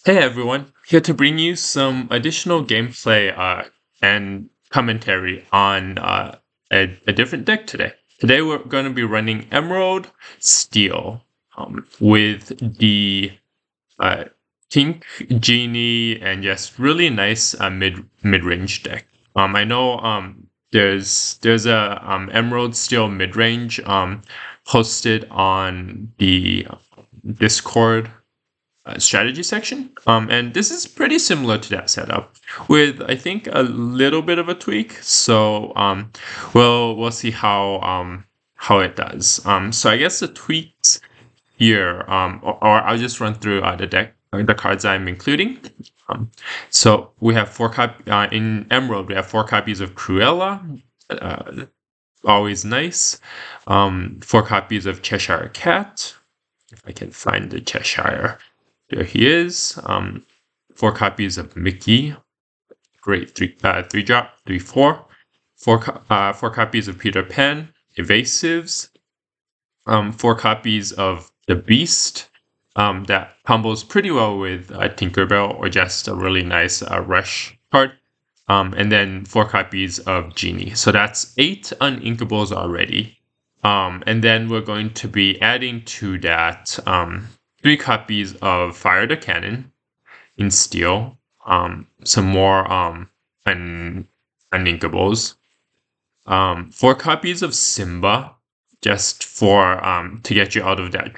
Hey everyone, here to bring you some additional gameplay and commentary on a different deck today. Today we're going to be running Emerald Steel with the uh, Tink, Genie, and just really nice mid-range deck. I know there's a Emerald Steel mid-range posted on the Discord strategy section. And this is pretty similar to that setup with, I think, a little bit of a tweak. So we'll see how it does. So I guess the tweaks here, or I'll just run through the deck, the cards I'm including. So we have in Emerald. We have 4 copies of Cruella. Always nice. 4 copies of Cheshire Cat. If I can find the Cheshire. There he is. 4 copies of Mickey. Great. 3 drop, 3/4. 4 copies of Peter Pan. Evasives. 4 copies of the Beast. That combos pretty well with Tinkerbell or just a really nice rush card. And then 4 copies of Genie. So that's 8 uninkables already. And then we're going to be adding to that 3 copies of Fire the Cannon in steel, some more uninkables, 4 copies of Simba, just for to get you out of that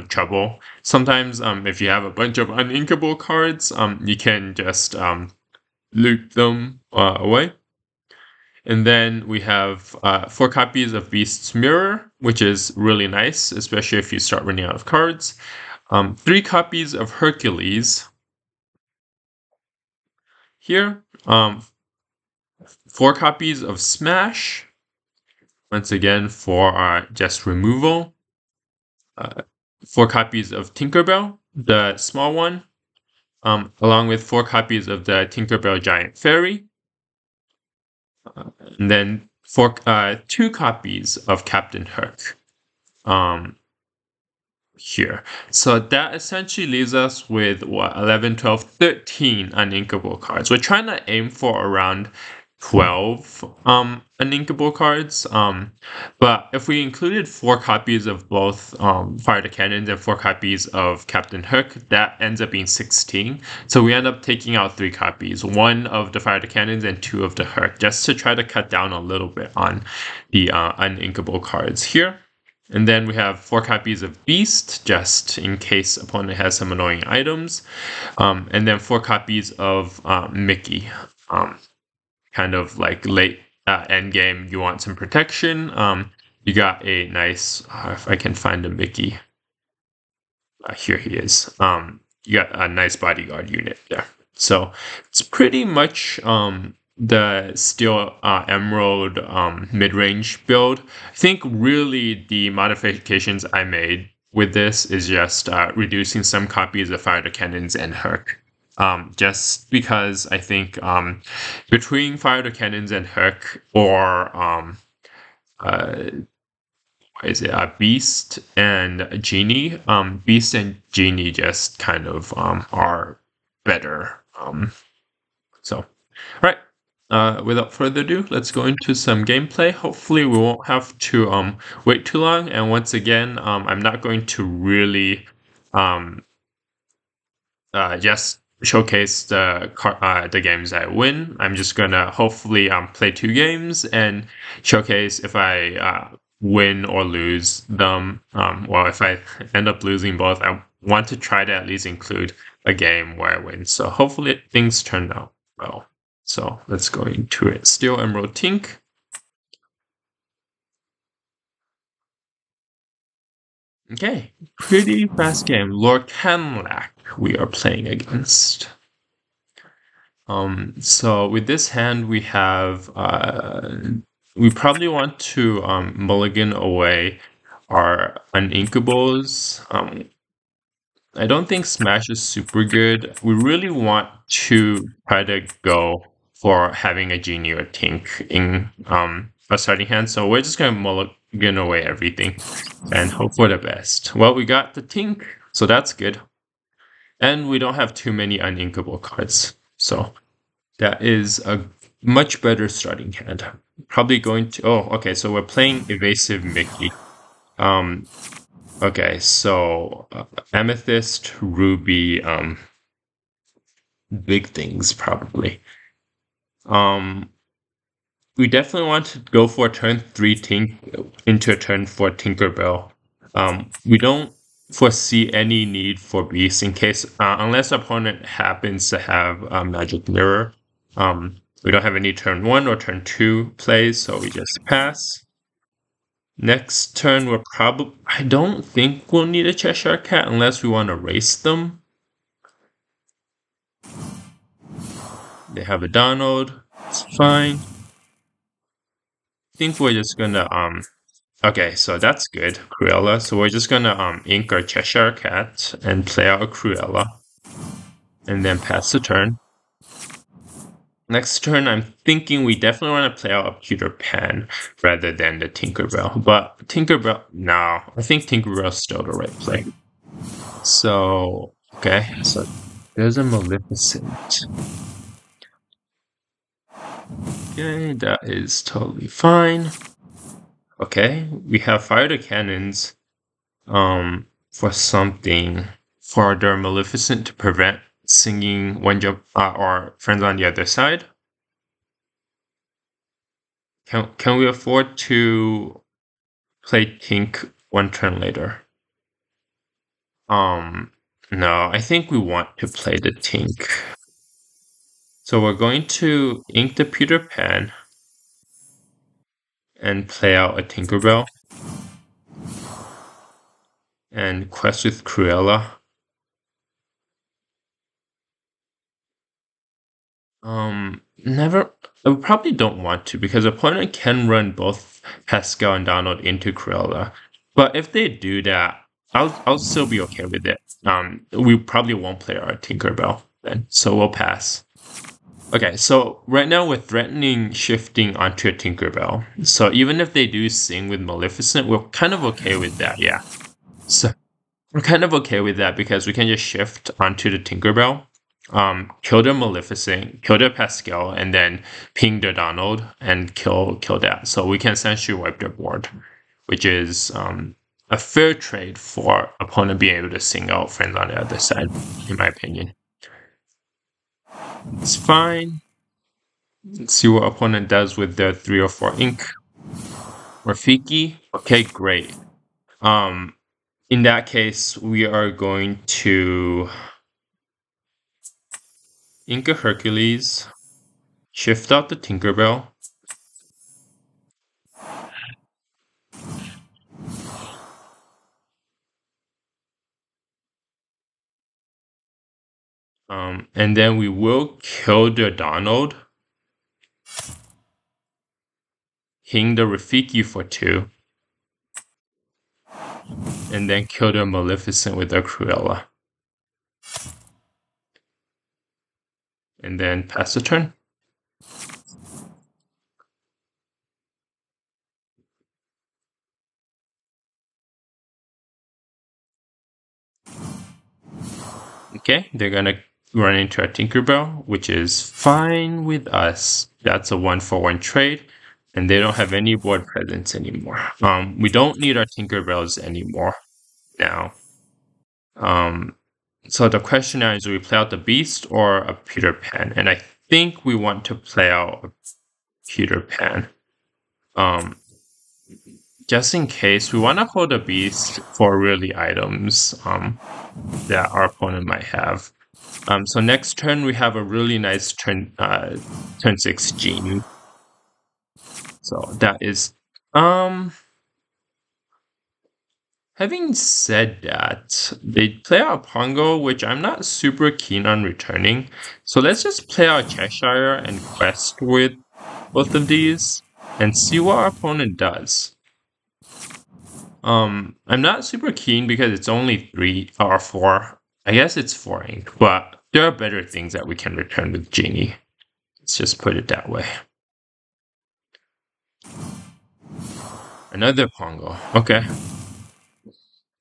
trouble. Sometimes if you have a bunch of uninkable cards, you can just loot them away. And then we have 4 copies of Beast's Mirror, which is really nice, especially if you start running out of cards. 3 copies of Hercules. Here, 4 copies of Smash. Once again, for just removal. 4 copies of Tinkerbell, the small one, along with 4 copies of the Tinkerbell Giant Fairy. And then 2 copies of Captain Hook. Here. So that essentially leaves us with 11, 12, 13 uninkable cards. We're trying to aim for around 12 uninkable cards. But if we included 4 copies of both Fire the Cannons and 4 copies of Captain Hook, that ends up being 16. So we end up taking out 3 copies, 1 of the Fire the Cannons and 2 of the Hook, just to try to cut down a little bit on the uninkable cards here. And then we have 4 copies of Beast, just in case opponent has some annoying items. And then 4 copies of Mickey. Kind of like late end game, you want some protection. You got a nice, if I can find a Mickey. Here he is. You got a nice bodyguard unit there. So it's pretty much the Steel Emerald mid-range build. I think really the modifications I made with this is just reducing some copies of Fire the Cannons and Hook. Just because I think between Fire the Cannons and Hook or Beast and Genie, Beast and Genie just kind of are better. So, all right. Without further ado, let's go into some gameplay. Hopefully we won't have to wait too long. And once again, I'm not going to really just showcase the games I win. I'm just gonna hopefully play 2 games and showcase if I win or lose them. Well, if I end up losing both, I want to try to at least include a game where I win. So hopefully things turn out well. So let's go into it. Steel Emerald Tink. Okay, pretty fast game. Lorcana we are playing against. So with this hand we have we probably want to mulligan away our uninkables. I don't think Smash is super good. We really want to try to go for having a Genie or Tink in a starting hand. So we're just gonna mulligan away everything and hope for the best. Well, we got the Tink, so that's good. And we don't have too many uninkable cards. So that is a much better starting hand. Probably going to... Oh, okay, so we're playing Evasive Mickey. Okay, so Amethyst, Ruby, big things probably. We definitely want to go for turn 3 into a turn 4 Tinkerbell. We don't foresee any need for Beast in case, unless opponent happens to have Magic Mirror. We don't have any turn 1 or turn 2 plays, so we just pass. Next turn, I don't think we'll need a Cheshire Cat unless we want to race them. They have a Donald. It's fine. I think we're just gonna okay, so that's good, Cruella. So we're just gonna ink our Cheshire Cat and play out a Cruella. And then pass the turn. Next turn, I'm thinking we definitely want to play out a Peter Pan rather than the Tinkerbell. But Tinkerbell, no, I think Tinkerbell's still the right play. So, okay, so there's a Maleficent. Okay, that is totally fine. Okay, we have Fire the Cannons for something for their Maleficent to prevent singing one jump or friends on the other side. Can we afford to play Tink one turn later? No, I think we want to play the Tink. So we're going to ink the Peter Pan and play out a Tinkerbell and quest with Cruella. Never. I probably don't want to because opponent can run both Pascal and Donald into Cruella. But if they do that, I'll still be okay with it. We probably won't play our Tinkerbell then, so we'll pass. Okay, so right now we're threatening shifting onto a Tinkerbell. So even if they do sing with Maleficent, we're kind of okay with that, yeah. So we're kind of okay with that because we can just shift onto the Tinkerbell, kill the Maleficent, kill the Pascal, and then ping the Donald and kill that. So we can essentially wipe their board, which is a fair trade for opponent being able to sing out friends on the other side, in my opinion. It's fine. Let's see what opponent does with their 3 or 4 ink. Rafiki. Okay, great. In that case, we are going to ink a Hercules, shift out the Tinkerbell, and then we will kill the Donald, ping the Rafiki for 2, and then kill the Maleficent with the Cruella. And then pass the turn. Okay, they're gonna run into a Tinkerbell, which is fine with us. That's a 1-for-1 trade, and they don't have any board presence anymore. We don't need our Tinkerbells anymore now. So the question now is, do we play out the Beast or a Peter Pan? And I think we want to play out a Peter Pan. Just in case, we want to hold a Beast for really items that our opponent might have. So next turn we have a really nice turn 6 Genie. So that is having said that, they play out Pongo, which I'm not super keen on returning. So let's just play out Cheshire and quest with both of these and see what our opponent does. I'm not super keen because it's only 3 or 4. I guess it's 4 ink, but there are better things that we can return with Genie. Let's just put it that way. Another Pongo. Okay.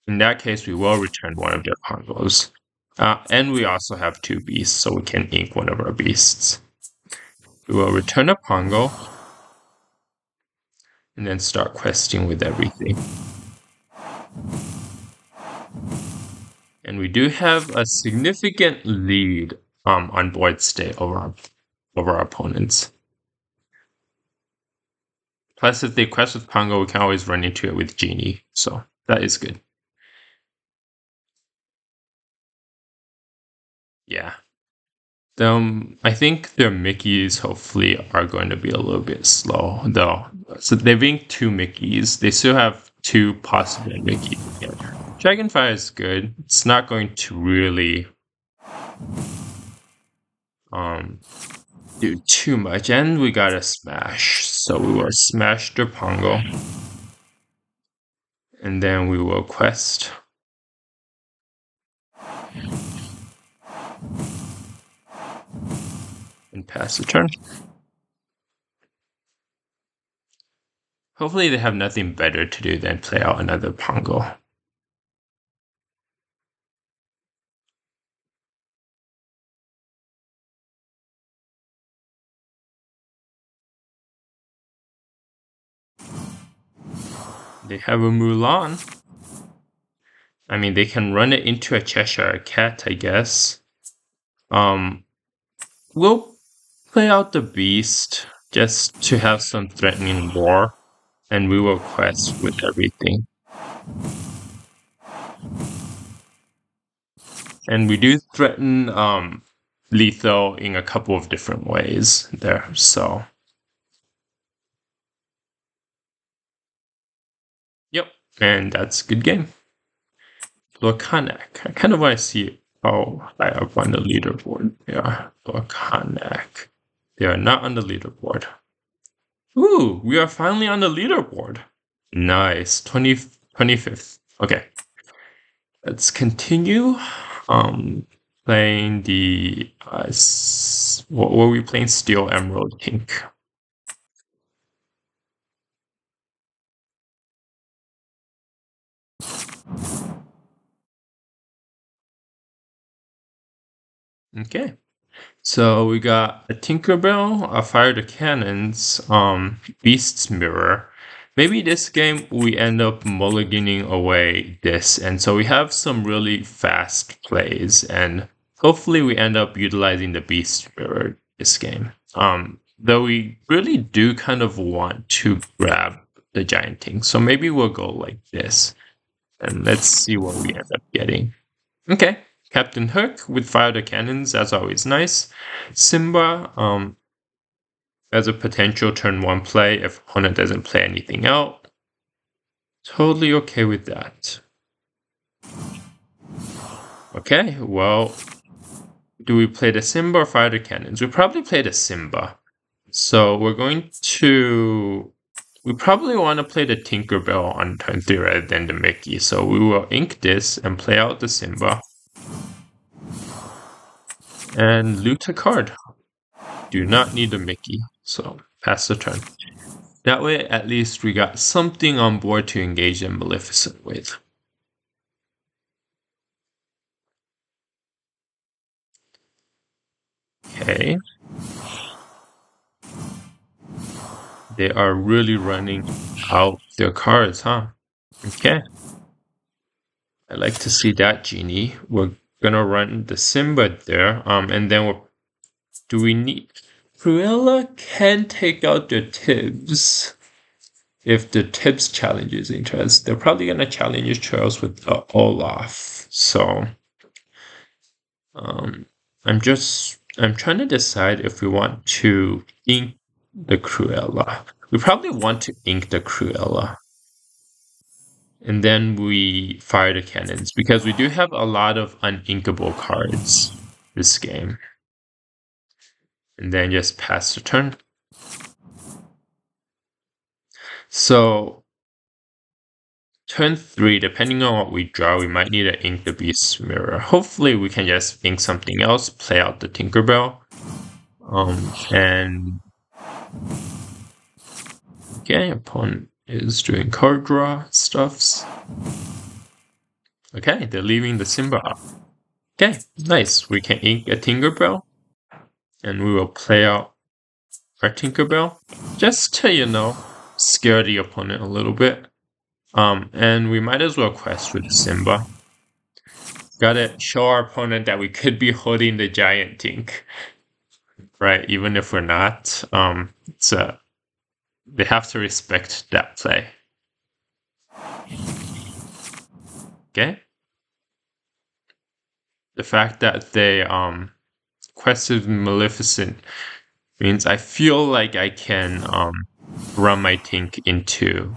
In that case, we will return one of their Pongos. And we also have 2 beasts, so we can ink one of our beasts. We will return a Pongo. And then start questing with everything. And we do have a significant lead on board state over our opponents. Plus, if they quest with Pongo, we can always run into it with Genie, so that is good. Yeah. I think their Mickeys hopefully are going to be a little bit slow, though. So they've inked 2 Mickeys. They still have 2 possible Mickeys here. Dragonfire is good. It's not going to really do too much, and we got a smash, so we will smash the Pongo, and then we will quest. And pass the turn. Hopefully they have nothing better to do than play out another Pongo. They have a Mulan. I mean, they can run it into a Cheshire Cat, I guess. We'll play out the Beast just to have some threatening war, and we will quest with everything. And we do threaten lethal in a couple of different ways there, so. Yep, and that's a good game. Lorcana, I kind of want to see how high up on the leaderboard they are. Lorcana. They are not on the leaderboard. Ooh, we are finally on the leaderboard. Nice, 25th. Okay, let's continue. Playing the what were we playing? Steel, Emerald, Pink. Okay, so we got a Tinkerbell, a Fire the Cannons, Beast's Mirror. Maybe this game we end up mulliganing away this, and so we have some really fast plays, and hopefully we end up utilizing the Beast's Mirror this game. Though we really do kind of want to grab the Giant Ting, so maybe we'll go like this, and let's see what we end up getting. Okay. Captain Hook with Fire the Cannons, that's always nice. Simba, as a potential turn 1 play if opponent doesn't play anything out. Totally okay with that. Okay, well, do we play the Simba or Fire the Cannons? We probably play the Simba. So we're going to. We probably want to play the Tinkerbell on turn 3 rather than the Mickey. So we will ink this and play out the Simba. And loot a card. Do not need a Mickey, so pass the turn. That way, at least we got something on board to engage in Maleficent with. Okay. They are really running out their cards, huh? Okay. I like to see that, Genie. We're gonna run the Simba there, and then do we need... Cruella can take out the Tibbs if the Tibbs challenges interest. They're probably gonna challenge Charles with Olaf. So I'm trying to decide if we want to ink the Cruella. We probably want to ink the Cruella. And then we fire the cannons because we do have a lot of uninkable cards this game. And then just pass the turn. So turn 3, depending on what we draw, we might need to ink the Beast's Mirror. Hopefully we can just ink something else, play out the Tinkerbell. And okay, opponent is doing card draw stuffs. Okay, they're leaving the Simba up. Okay, nice. We can ink a Tinkerbell, and we will play out our Tinkerbell just to, scare the opponent a little bit. And we might as well quest with Simba. Gotta show our opponent that we could be holding the giant Tink, right? Even if we're not. They have to respect that play. Okay? The fact that they quested Maleficent means I feel like I can run my Tink into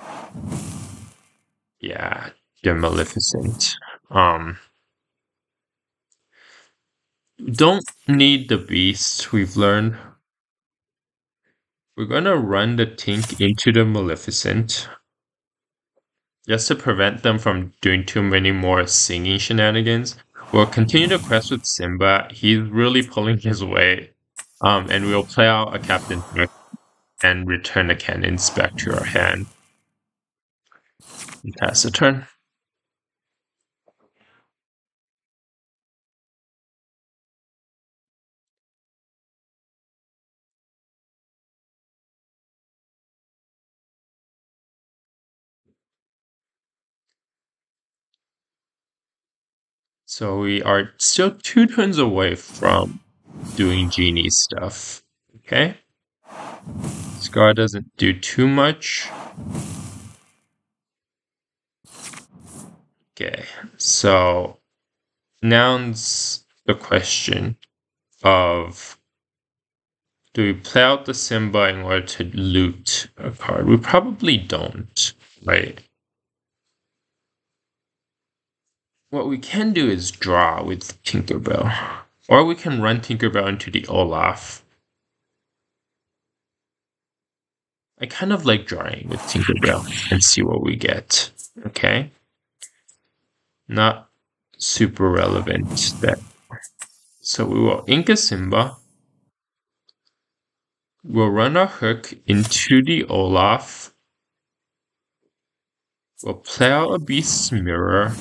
the Maleficent. Don't need the beast, we've learned. We're gonna run the Tink into the Maleficent just to prevent them from doing too many more singing shenanigans. We'll continue to quest with Simba. He's really pulling his weight. And we'll play out a Captain Hook and return the cannons back to our hand. And pass the turn. So we are still 2 turns away from doing genie stuff. Okay? Scar doesn't do too much. Okay, so now's the question of, do we play out the Simba in order to loot a card? We probably don't, right? What we can do is draw with Tinkerbell. Or we can run Tinkerbell into the Olaf. I kind of like drawing with Tinkerbell and see what we get. Okay? Not super relevant that. So we will ink a Simba. We'll run our hook into the Olaf. We'll play out a Beast's Mirror.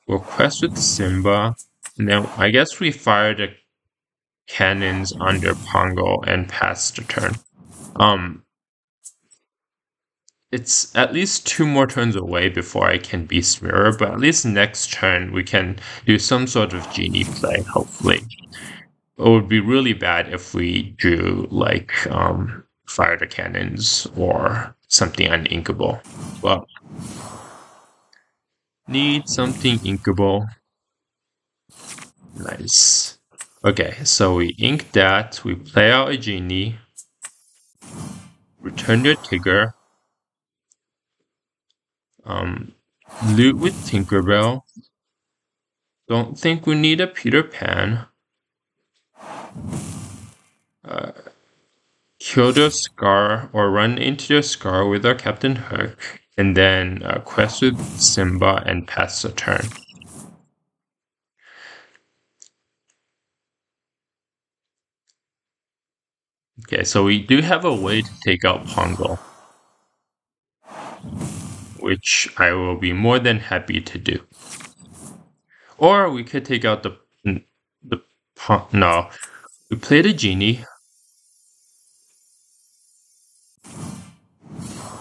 We'll quest with Simba. And then I guess we fire the cannons under Pongo and pass the turn. It's at least 2 more turns away before I can Beast Mirror, but at least next turn we can do some sort of genie play, hopefully. It would be really bad if we drew, like, fire the cannons or something uninkable. Well, need something inkable. Nice. Okay, so we ink that, we play out a genie, return the Tigger, loot with Tinkerbell. Don't think we need a Peter Pan. Kill the Scar or run into the Scar with our Captain Hook, and then quest with Simba and pass the turn. Okay, so we do have a way to take out Pongo, which I will be more than happy to do. Or we could take out no. We play the genie,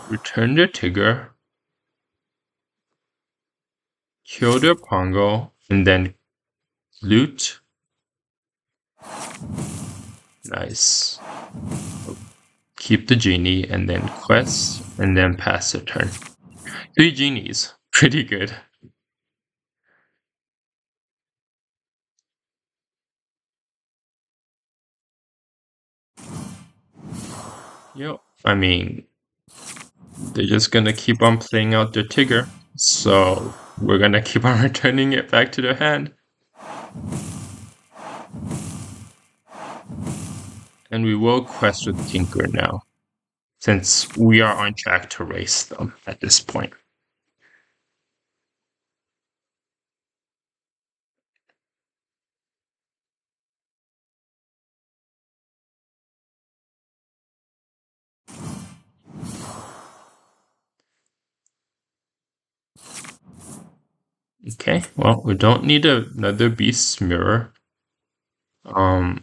return the Tigger, kill the Pongo, and then loot. Nice. Keep the genie, and then quest, and then pass the turn. 3 genies. Pretty good. Yep. I mean, they're just gonna keep on playing out their Tigger, so we're gonna keep on returning it back to their hand. And we will quest with Tinker now, since we are on track to race them at this point. Okay, well, we don't need another Beast's Mirror. We're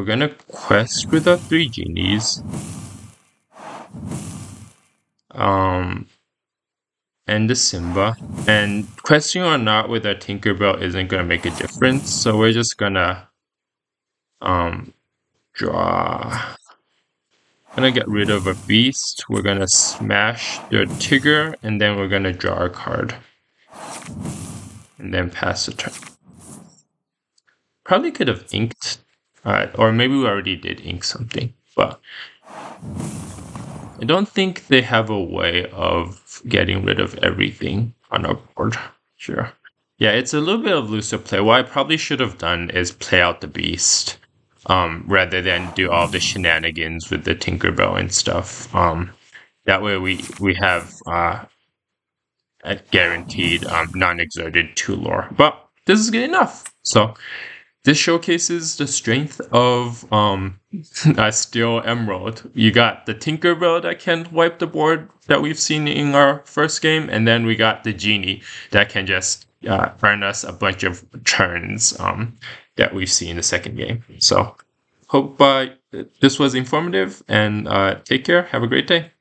gonna quest with our 3 genies. And the Simba. And questing or not with our Tinkerbell isn't gonna make a difference, so we're just gonna draw. Gonna get rid of a beast. We're gonna smash the Tigger, and then we're gonna draw a card. And then pass the turn. Probably could have inked, or maybe we already did ink something, but I don't think they have a way of getting rid of everything on our board. Sure. Yeah, it's a little bit of looser play. What I probably should have done is play out the beast, rather than do all the shenanigans with the Tinkerbell and stuff. That way we have a guaranteed non-exerted 2 lore. But this is good enough. So this showcases the strength of Steel Emerald. You got the Tinkerbell that can wipe the board that we've seen in our first game, and then we got the Genie that can just earn us a bunch of turns that we've seen in the second game. So hope this was informative, and take care. Have a great day.